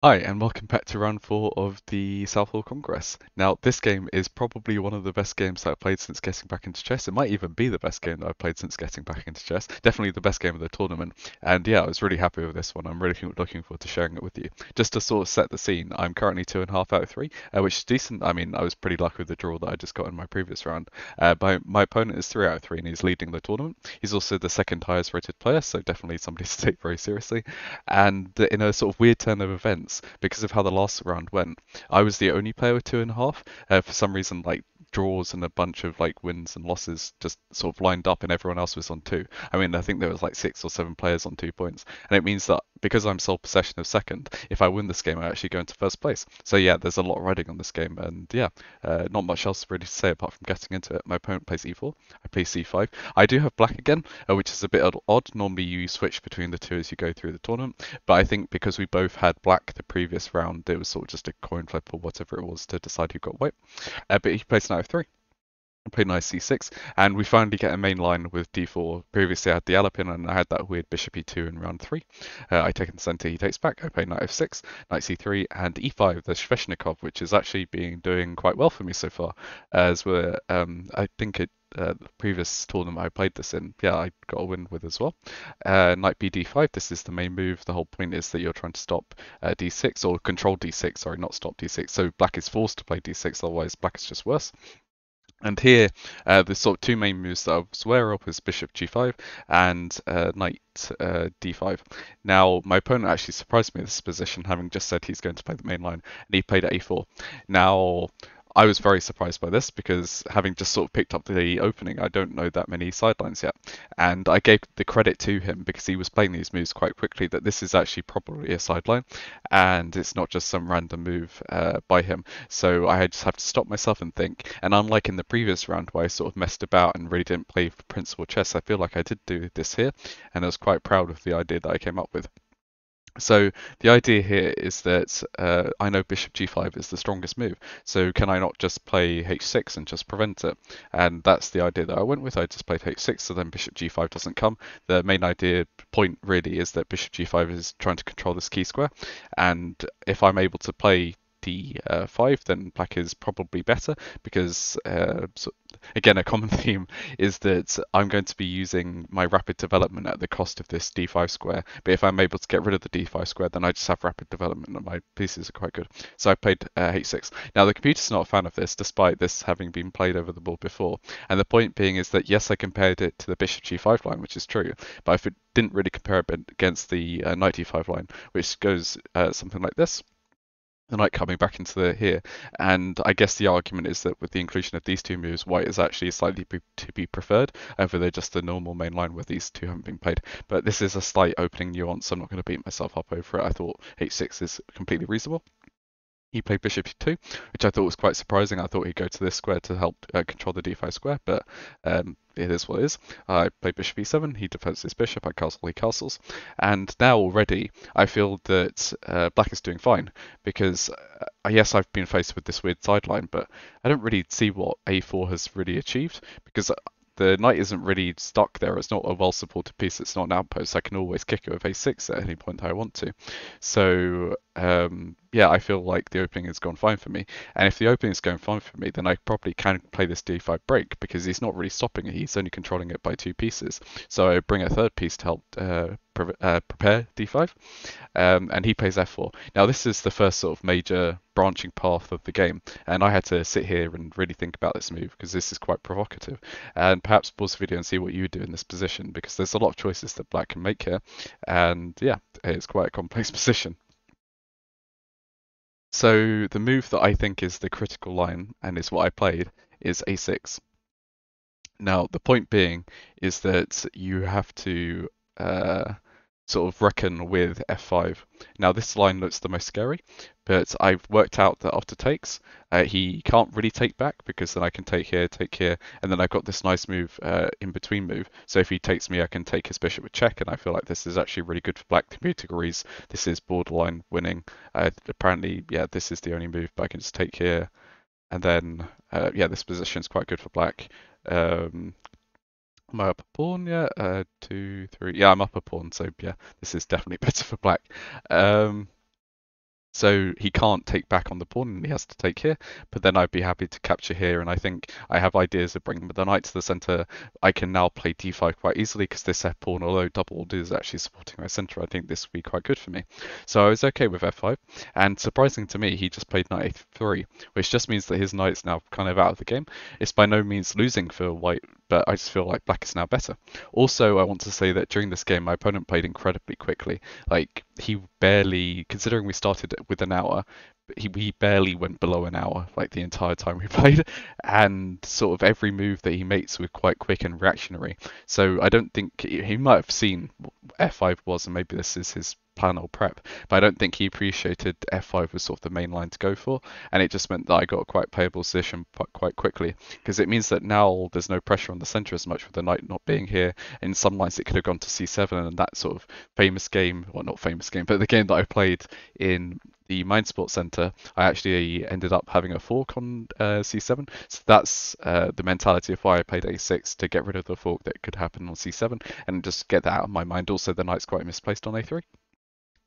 Hi, and welcome back to round 4 of the Southall Congress. Now, this game is probably one of the best games that I've played since getting back into chess. It might even be the best game that I've played since getting back into chess. Definitely the best game of the tournament. And yeah, I was really happy with this one. I'm really looking forward to sharing it with you. Just to sort of set the scene, I'm currently 2.5 out of 3, which is decent. I mean, I was pretty lucky with the draw that I just got in my previous round. But my opponent is 3 out of 3, and he's leading the tournament. He's also the second highest rated player, so definitely somebody to take very seriously. And in a sort of weird turn of events, because of how the last round went, I was the only player with 2.5. For some reason, like draws and a bunch of like wins and losses just sort of lined up, and everyone else was on 2. I mean, I think there was like 6 or 7 players on 2 points, and it means that because I'm sole possession of second, if I win this game, I actually go into first place. So yeah, there's a lot riding on this game, and yeah, not much else really to say apart from getting into it. My opponent plays e4, I play c5. I do have black again, which is a bit odd. Normally you switch between the two as you go through the tournament, but I think because we both had black the previous round, it was sort of just a coin flip or whatever it was to decide who got white. But he plays knight f3. I played knight c6, and we finally get a main line with d4. Previously I had the Alapin, and I had that weird bishop e2 in round 3. I take in the center, he takes back. I play knight f6, knight c3, and e5, the Sveshnikov, which is actually doing quite well for me so far. As we're, I think the previous tournament I played this in, yeah, I got a win with as well. Knight b d5, this is the main move. The whole point is that you're trying to stop d6, or control d6, sorry, not stop d6. So black is forced to play d6, otherwise black is just worse. And here, the sort of two main moves that I was aware of was bishop g5 and knight d5. Now, my opponent actually surprised me in this position, having just said he's going to play the main line, and he played a4. Now, I was very surprised by this because having just sort of picked up the opening, I don't know that many sidelines yet. And I gave the credit to him because he was playing these moves quite quickly that this is actually probably a sideline and it's not just some random move by him. So I just have to stop myself and think. And unlike in the previous round where I sort of messed about and really didn't play principal chess, I feel like I did do this here, and I was quite proud of the idea that I came up with. So the idea here is that I know bishop g5 is the strongest move, so can I not just play h6 and just prevent it? And that's the idea that I went with. I just played h6, so then bishop g5 doesn't come. The main idea point really is that bishop g5 is trying to control this key square, and if I'm able to play d5, then black is probably better because again, a common theme is that I'm going to be using my rapid development at the cost of this d5 square. But if I'm able to get rid of the d5 square, then I just have rapid development and my pieces are quite good. So I played h6. Now, the computer's not a fan of this, despite this having been played over the board before. And the point being is that, yes, I compared it to the bishop g5 line, which is true, but if it didn't really compare it against the knight d5 line, which goes something like this. The knight coming back into the here, and I guess the argument is that with the inclusion of these two moves, white is actually slightly to be preferred over the just the normal main line where these two haven't been played. But this is a slight opening nuance, so I'm not going to beat myself up over it. I thought h6 is completely reasonable. He played bishop e2, which I thought was quite surprising. I thought he'd go to this square to help control the d5 square, but it is what it is. I played bishop e7, he defends his bishop, I castle, he castles. And now already I feel that black is doing fine, because yes, I've been faced with this weird sideline, but I don't really see what a4 has really achieved, because the knight isn't really stuck there. It's not a well-supported piece. It's not an outpost. I can always kick it with a6 at any point I want to. So yeah, I feel like the opening has gone fine for me. And if the opening is going fine for me, then I probably can play this d5 break because he's not really stopping it. He's only controlling it by 2 pieces. So I bring a third piece to help prepare d5, and he plays f4. Now this is the first sort of major branching path of the game, and I had to sit here and really think about this move because this is quite provocative. And perhaps pause the video and see what you would do in this position because there's a lot of choices that black can make here, and yeah, it's quite a complex position. So the move that I think is the critical line and is what I played is a6. Now the point being is that you have to sort of reckon with f5. Now this line looks the most scary, but I've worked out that after takes, he can't really take back because then I can take here, and then I've got this nice move in between move. So if he takes me, I can take his bishop with check, and I feel like this is actually really good for black. The computer agrees this is borderline winning. Apparently, yeah, this is the only move, but I can just take here, and then yeah, this position is quite good for black. Am I up a pawn? Yeah, 2, 3. Yeah, I'm up a pawn, so yeah, this is definitely better for black. Um, So he can't take back on the pawn and he has to take here, but then I'd be happy to capture here. And I think I have ideas of bringing the knight to the center. I can now play d5 quite easily because this f pawn, although doubled, is actually supporting my center. I think this would be quite good for me. So I was okay with f5. And surprising to me, he just played knight a3, which just means that his knight's now kind of out of the game. It's by no means losing for white, but I just feel like black is now better. Also, I want to say that during this game, my opponent played incredibly quickly. Like, he barely, considering we started with an hour, we barely went below an hour, like the entire time we played, and sort of every move that he makes was quite quick and reactionary. So I don't think he might have seen what f5 was, and maybe this is his plan or prep, but I don't think he appreciated f5 was sort of the main line to go for, and it just meant that I got a quite playable position quite quickly, because it means that now there's no pressure on the center as much with the knight not being here. In some lines, it could have gone to c7, and that sort of famous game, well, not famous game, but the game that I played in the Mindsport Center, I actually ended up having a fork on c7. So that's the mentality of why I played a6, to get rid of the fork that could happen on c7 and just get that out of my mind. Also, the knight's quite misplaced on a3.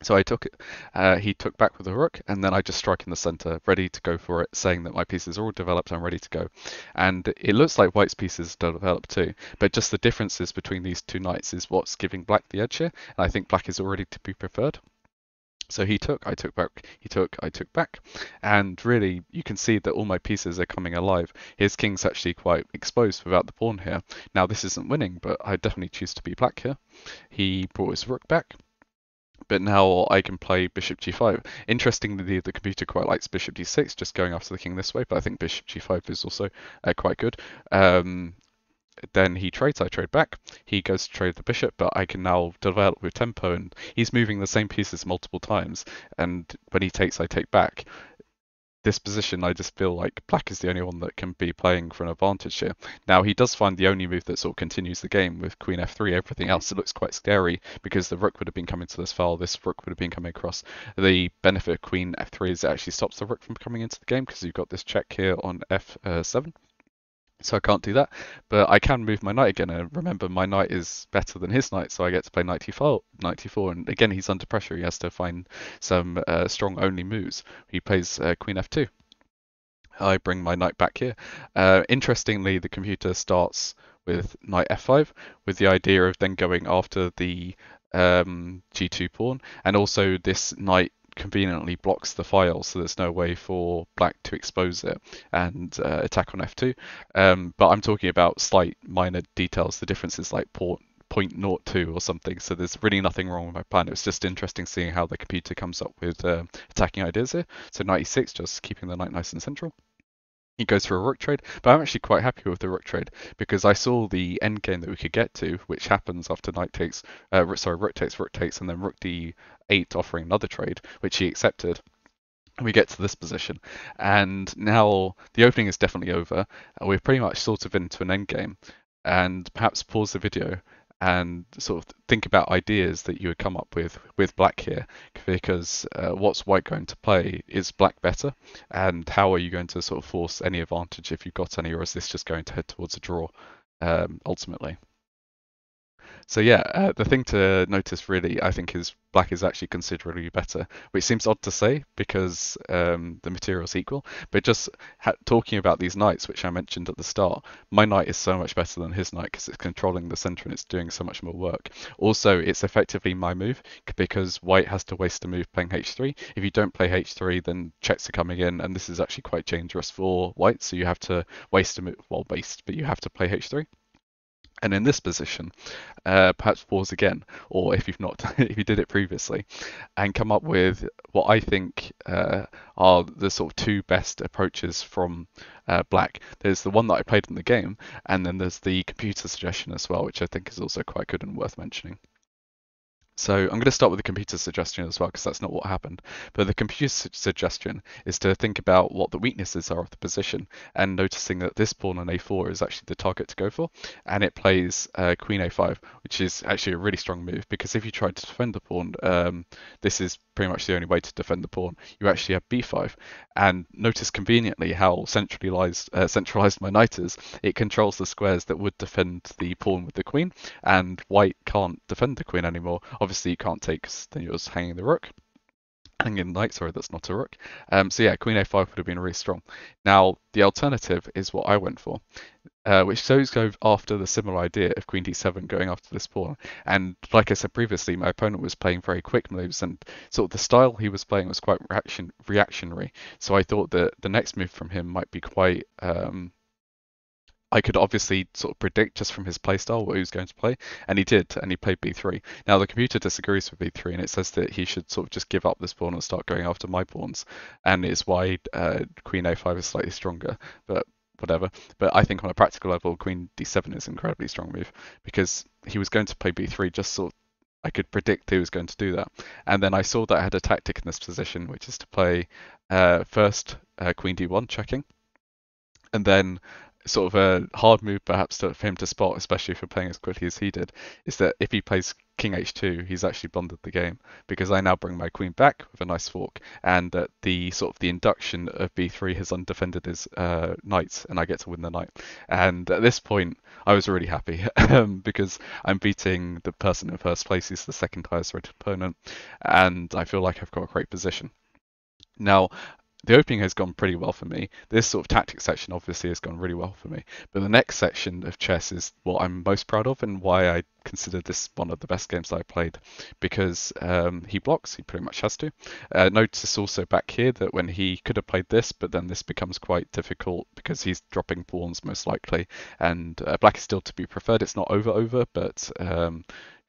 So I took it, he took back with the rook, and then I just strike in the center, ready to go for it, saying that my pieces are all developed, I'm ready to go. And it looks like white's pieces are developed too, but just the differences between these two knights is what's giving black the edge here, and I think black is already to be preferred. So he took, I took back, he took, I took back. And really, you can see that all my pieces are coming alive. His king's actually quite exposed without the pawn here. Now, this isn't winning, but I definitely choose to be black here. He brought his rook back, but now I can play bishop g5. Interestingly, the computer quite likes bishop d6, just going after the king this way, but I think bishop g5 is also quite good. Then he trades, I trade back. He goes to trade the bishop, but I can now develop with tempo, and he's moving the same pieces multiple times. And when he takes, I take back. This position, I just feel like black is the only one that can be playing for an advantage here. Now, he does find the only move that sort of continues the game with queen f3. Everything else, it looks quite scary because the rook would have been coming to this file, this rook would have been coming across. The benefit of queen f3 is it actually stops the rook from coming into the game because you've got this check here on f7. So I can't do that, but I can move my knight again. And remember, my knight is better than his knight, so I get to play knight e4. And again, he's under pressure. He has to find some strong only moves. He plays queen f2. I bring my knight back here. Interestingly, the computer starts with knight f5, with the idea of then going after the g2 pawn, and also this knight conveniently blocks the file, so there's no way for black to expose it and attack on f2. But I'm talking about slight minor details. The difference is like 0.02 or something, so there's really nothing wrong with my plan. It's just interesting seeing how the computer comes up with attacking ideas here. So knight e6, just keeping the knight nice and central. He goes for a rook trade, but I'm actually quite happy with the rook trade because I saw the end game that we could get to, which happens after knight takes, rook takes, and then rook d8 offering another trade, which he accepted. We get to this position, and now the opening is definitely over. We're pretty much sort of into an end game, and perhaps pause the video and sort of think about ideas that you would come up with black here, because what's white going to play? Is black better? And how are you going to sort of force any advantage if you've got any, or is this just going to head towards a draw ultimately? So yeah, the thing to notice really, I think, is black is actually considerably better, which seems odd to say because the material's equal. But just talking about these knights, which I mentioned at the start, my knight is so much better than his knight because it's controlling the center and it's doing so much more work. Also, it's effectively my move because white has to waste a move playing h3. If you don't play h3, then checks are coming in, and this is actually quite dangerous for white. So you have to waste a move, well, waste, but you have to play h3. And in this position, perhaps pause again, or if you've not, if you did it previously, and come up with what I think are the sort of two best approaches from black. There's the one that I played in the game, and then there's the computer suggestion as well, which I think is also quite good and worth mentioning. So I'm going to start with the computer suggestion as well, because that's not what happened. But the computer suggestion is to think about what the weaknesses are of the position, and noticing that this pawn on a4 is actually the target to go for, and it plays queen a5, which is actually a really strong move, because if you try to defend the pawn, this is pretty much the only way to defend the pawn. You actually have b5, and notice conveniently how centralized my knight is. It controls the squares that would defend the pawn with the queen, and white can't defend the queen anymore. Obviously, you can't take, then you're just hanging the rook. hanging knight, sorry, that's not a rook. So yeah, queen a5 would have been really strong. Now, the alternative is what I went for, which does go after the similar idea of queen d7 going after this pawn. And like I said previously, my opponent was playing very quick moves, and sort of the style he was playing was quite reactionary. So I thought that the next move from him might be quite I could obviously sort of predict just from his playstyle what he was going to play, and he did, and he played b3. Now the computer disagrees with b3, and it says that he should sort of just give up this pawn and start going after my pawns, and it's why queen a5 is slightly stronger, but whatever. But I think on a practical level, queen d7 is an incredibly strong move because he was going to play b3 just sort of, I could predict he was going to do that. And then I saw that I had a tactic in this position, which is to play first queen d1 checking, and then sort of a hard move perhaps for him to spot, especially if you're playing as quickly as he did, is that if he plays king h2, he's actually blundered the game because I now bring my queen back with a nice fork, and that the sort of the induction of b3 has undefended his knight, and I get to win the knight. And at this point, I was really happy because I'm beating the person in first place. He's the second highest rated opponent, and I feel like I've got a great position. Now, the opening has gone pretty well for me. This sort of tactics section obviously has gone really well for me. But the next section of chess is what I'm most proud of and why I consider this one of the best games that I played. Because he blocks, he pretty much has to. Notice also back here that when he could have played this, but then this becomes quite difficult because he's dropping pawns most likely. And black is still to be preferred. It's not over, but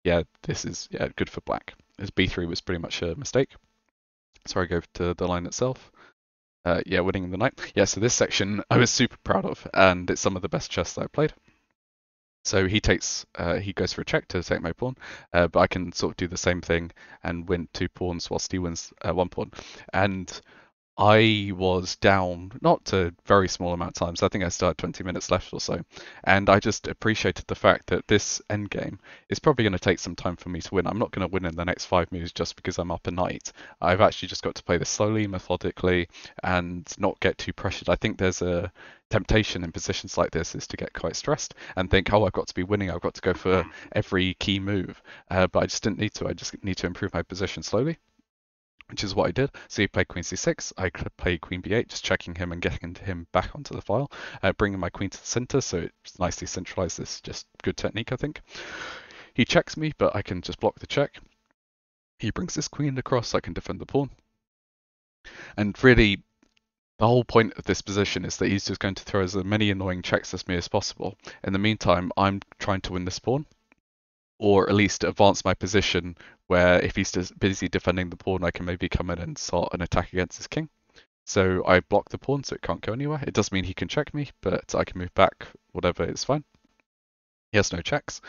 yeah, this is good for black. His b3 was pretty much a mistake. So I go to the line itself. Yeah, winning the night. Yeah, so this section I was super proud of, and it's some of the best chess that I played. So he goes for a check to take my pawn, but I can sort of do the same thing and win 2 pawns whilst he wins 1 pawn. And I was down, not to very small amount of times. I think I still had 20 minutes left or so. And I just appreciated the fact that this endgame is probably going to take some time for me to win. I'm not going to win in the next 5 moves just because I'm up a knight. I've actually just got to play this slowly, methodically, and not get too pressured. I think there's a temptation in positions like this is to get quite stressed and think, oh, I've got to be winning. I've got to go for every key move. But I just didn't need to. I just need to improve my position slowly, which is what I did. So he played queen c6, I played queen b8, just checking him and getting him back onto the file, bringing my queen to the center, so it's nicely centralized. This is just good technique, I think. He checks me, but I can just block the check. He brings this queen across, so I can defend the pawn. And really, the whole point of this position is that he's just going to throw as many annoying checks at me as possible. In the meantime, I'm trying to win this pawn, or at least advance my position where if he's just busy defending the pawn, I can maybe come in and start an attack against his king. So I block the pawn so it can't go anywhere. It does mean he can check me, but I can move back, whatever, it's fine. He has no checks.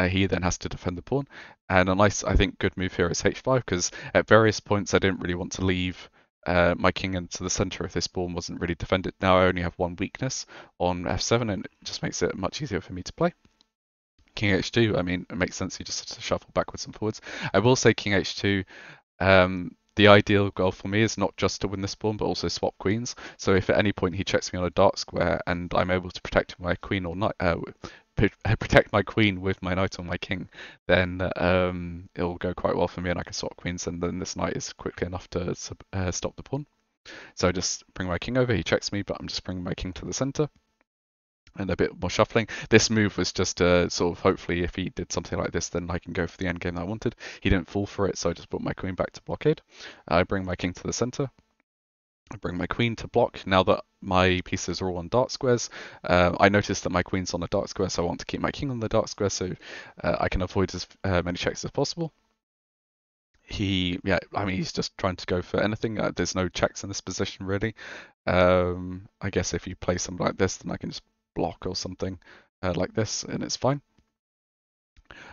He then has to defend the pawn. And a nice, I think, good move here is h5, because at various points I didn't really want to leave my king into the center if this pawn wasn't really defended. Now I only have one weakness on f7, and it just makes it much easier for me to play. King h2, I mean, it makes sense. You just have to shuffle backwards and forwards. I will say king h2, the ideal goal for me is not just to win this pawn, but also swap queens. So if at any point he checks me on a dark square and I'm able to protect my queen or knight, protect my queen with my knight or my king, then it'll go quite well for me, and I can swap queens, and then this knight is quickly enough to stop the pawn. So I just bring my king over. He checks me, but I'm just bringing my king to the center. And a bit more shuffling. This move was just sort of, hopefully if he did something like this, then I can go for the endgame that I wanted. He didn't fall for it, so I just put my queen back to blockade. I bring my king to the center. I bring my queen to block. Now that my pieces are all on dark squares, I noticed that my queen's on a dark square, so I want to keep my king on the dark square so I can avoid as many checks as possible. Yeah, I mean, he's just trying to go for anything. There's no checks in this position, really. I guess if you play something like this, then I can just block or something like this, and it's fine.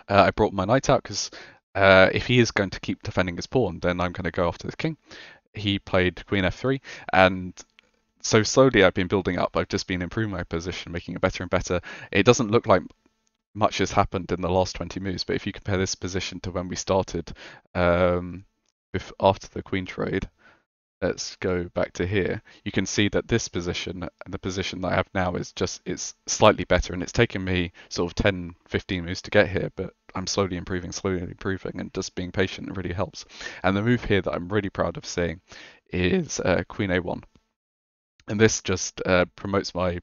I brought my knight out because if he is going to keep defending his pawn, then I'm going to go after the king. He played queen f3, and so slowly I've been building up. I've just been improving my position, making it better and better. It doesn't look like much has happened in the last 20 moves, but if you compare this position to when we started after the queen trade, let's go back to here. You can see that this position and the position that I have now is just it's slightly better, and it's taken me sort of 10, 15 moves to get here, but I'm slowly improving, and just being patient really helps. And the move here that I'm really proud of seeing is Queen A1, and this just improves my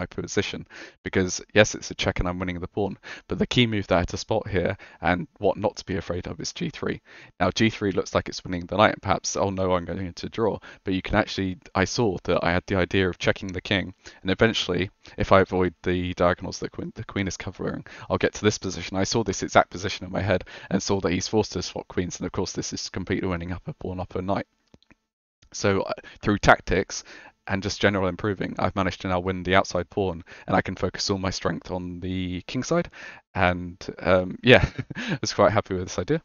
position, because yes, it's a check and I'm winning the pawn, but the key move that I had to spot here and what not to be afraid of is G3. Now G3 looks like it's winning the knight, and perhaps, oh no, I'm going to draw, but you can actually, I saw that I had the idea of checking the king, and eventually if I avoid the diagonals that the queen is covering, I'll get to this position. I saw this exact position in my head and saw that he's forced to swap queens, and of course this is completely winning up a pawn, up a knight. So through tactics and just general improving, I've managed to now win the outside pawn, and I can focus all my strength on the king side. And yeah, I was quite happy with this idea.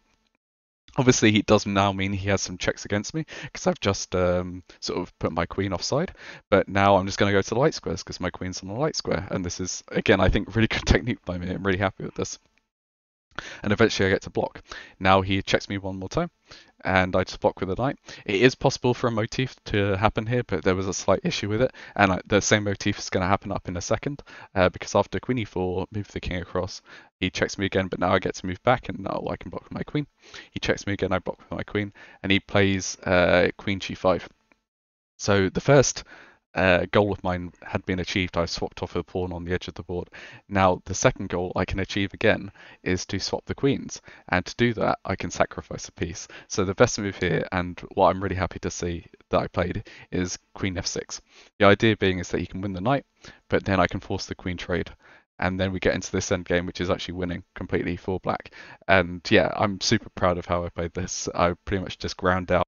Obviously, it does now mean he has some checks against me, because I've just sort of put my queen offside. But now I'm just going to go to the light squares because my queen's on the light square. And this is, again, I think really good technique by me. I'm really happy with this. And eventually I get to block. Now he checks me one more time, and I just block with a knight. It is possible for a motif to happen here, but there was a slight issue with it, and the same motif is going to happen up in a second, because after queen e4, move the king across, he checks me again, but now I get to move back, and now I can block with my queen. He checks me again, I block with my queen, and he plays queen g5. So the first goal of mine had been achieved. I swapped off a pawn on the edge of the board. Now the second goal I can achieve again is to swap the queens, and to do that I can sacrifice a piece. So the best move here, and what I'm really happy to see that I played, is queen f6. The idea being is that he can win the knight, but then I can force the queen trade. And then we get into this endgame, which is actually winning completely for black. And yeah, I'm super proud of how I played this. I pretty much just ground out.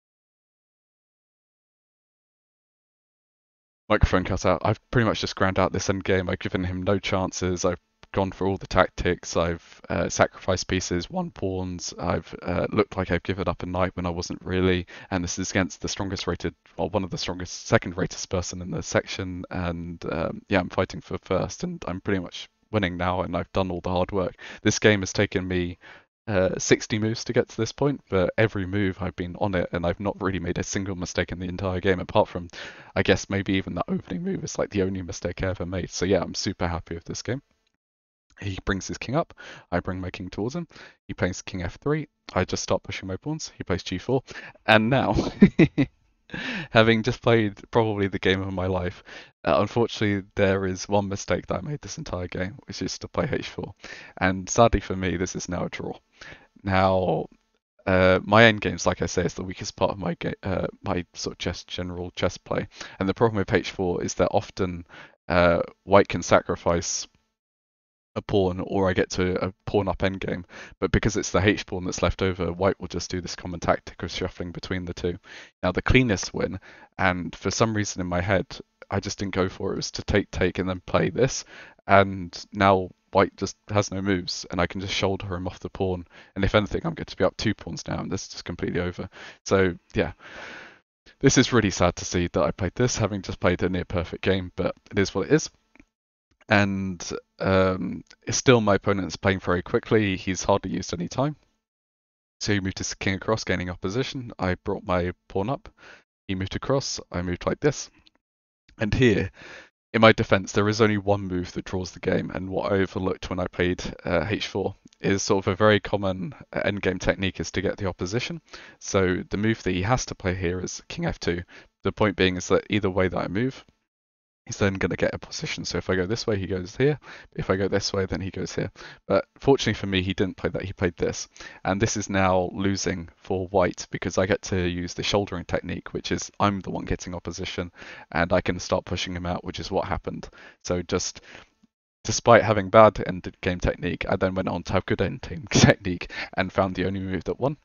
Microphone cut out. I've pretty much just ground out this end game. I've given him no chances. I've gone for all the tactics. I've sacrificed pieces, won pawns. I've looked like I've given up a knight when I wasn't really. And this is against the strongest rated, or one of the strongest, second rated person in the section. And yeah, I'm fighting for first, and I'm pretty much winning now. And I've done all the hard work. This game has taken me 60 moves to get to this point, but every move I've been on it, and I've not really made a single mistake in the entire game, apart from, I guess, maybe even that opening move is like the only mistake I ever made. So yeah, I'm super happy with this game. He brings his king up, I bring my king towards him, he plays king f3, I just start pushing my pawns, he plays g4, and now, having just played probably the game of my life, unfortunately there is one mistake that I made this entire game, which is to play h4. And sadly for me, this is now a draw. Now, my end games, like I say, is the weakest part of my sort of general chess play. And the problem with h4 is that often white can sacrifice a pawn, or I get to a pawn up endgame. But because it's the h pawn that's left over, white will just do this common tactic of shuffling between the two. Now the cleanest win, and for some reason in my head, I just didn't go for it. It was to take, and then play this. And now white just has no moves, and I can just shoulder him off the pawn. And if anything, I'm going to be up 2 pawns now, and this is just completely over. So yeah, this is really sad to see that I played this, having just played a near perfect game, but it is what it is. And it's still my opponent's playing very quickly. He's hardly used any time. So he moved his king across, gaining opposition. I brought my pawn up. He moved across. I moved like this. And here, in my defense, there is only one move that draws the game, and what I overlooked when I played h4 is sort of a very common endgame technique is to get the opposition. So the move that he has to play here is king f2. The point being is that either way that I move, he's then going to get a position. So if I go this way, he goes here. If I go this way, then he goes here. But fortunately for me, he didn't play that. He played this. And this is now losing for white because I get to use the shouldering technique, which is I'm the one getting opposition and I can start pushing him out, which is what happened. So just despite having bad end game technique, I then went on to have good end game technique and found the only move that won,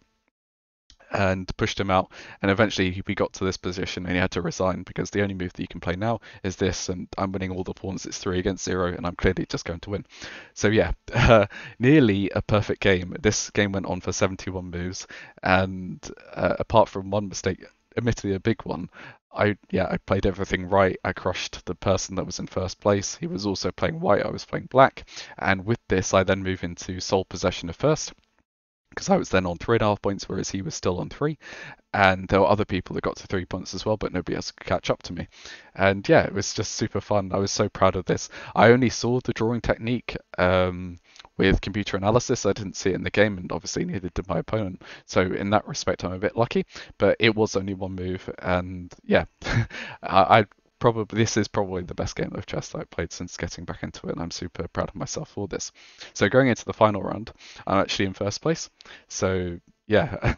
and pushed him out. And eventually we got to this position and he had to resign because the only move that you can play now is this, and I'm winning all the pawns. It's 3 against 0 and I'm clearly just going to win. So yeah, nearly a perfect game. This game went on for 71 moves, and apart from one mistake, admittedly a big one, I played everything right. I crushed the person that was in first place. He was also playing white, I was playing black, and with this I then move into sole possession of first. because I was then on 3.5 points, whereas he was still on three. And there were other people that got to 3 points as well, but nobody else could catch up to me. And yeah, it was just super fun. I was so proud of this. I only saw the drawing technique with computer analysis. I didn't see it in the game, and obviously neither did my opponent. So in that respect, I'm a bit lucky. But it was only one move, and yeah, I probably this is probably the best game of chess that I've played since getting back into it, and I'm super proud of myself for this. So going into the final round, I'm actually in first place. So yeah,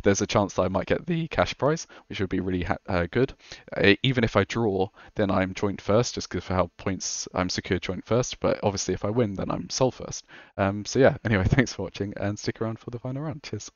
there's a chance that I might get the cash prize, which would be really good. Even if I draw, then I'm joint first, just because for how points I'm secured joint first. But obviously, if I win, then I'm sole first. So yeah. Anyway, thanks for watching, and stick around for the final round. Cheers.